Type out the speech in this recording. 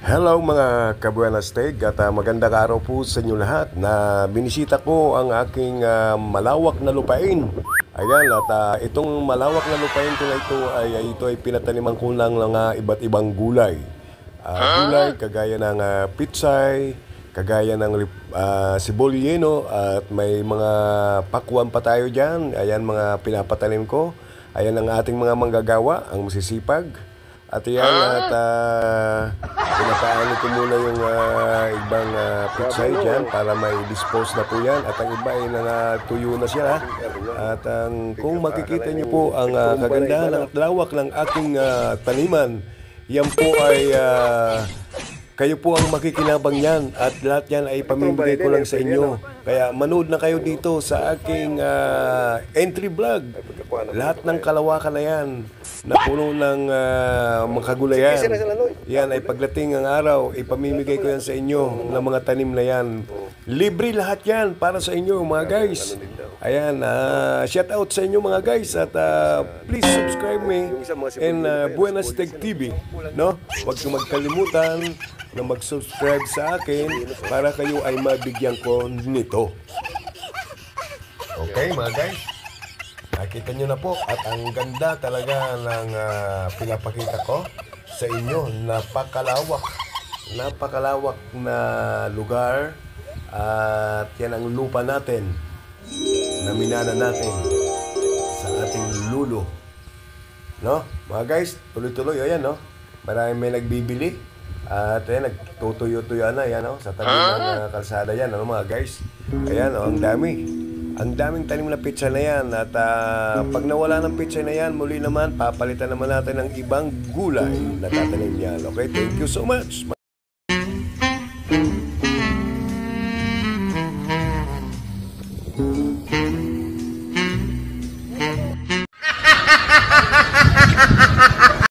Hello mga Kabuenas Teg at magandang araw po sa inyo lahat na binisita ko ang aking malawak na lupain. Ayan, at itong malawak na lupain ko na ito ay pinataniman ko ng mga iba't ibang gulay. Gulay kagaya ng pitsay, kagaya ng sibolyeno at may mga pakwan pa tayo dyan. Ayan mga pinapatanim ko. Ayan ang ating mga manggagawa, ang masisipag. At yan, at pinapaano ko muna yung ibang pitsay dyan para may dispose na po yan. At ang iba ay tuyo na siya. At kung makikita niyo po ang kagandahan at lawak ng aking taniman, yan po ay kayo po ang makikinabang yan at lahat yan ay pamimigay ko lang sa inyo. Kaya manood na kayo dito sa aking entry vlog. Lahat ng kalawakan na yan na puno ng mga kagulayan. Yan ay pagdating ng araw, ipamimigay ko yan sa inyo ng mga tanim na yan. Libre lahat yan para sa inyo mga guys. Ayan, shout out sa inyo mga guys at please subscribe me in Buenas Teg TV. No? Huwag kang magkalimutan na mag-subscribe sa akin para kayo ay mabigyan ko nito. Okay mga guys, nakita nyo na po at ang ganda talaga ng pinapakita ko sa inyo. Napakalawak na lugar at yan ang lupa natin na minana natin sa ating lulo. No? Mga guys, tuloy-tuloy, ayan no? Marami may nagbibili. At ayan, nagtutuyo-tuyo na yan, no? Sa tabi ng kalsada yan, ano mga guys. Ayan, no? Ang dami. Ang daming tanim na pizza na yan. At pag nawala ng pizza na yan, muli naman, papalitan naman natin ng ibang gulay na tatanim yan. Okay, thank you so much.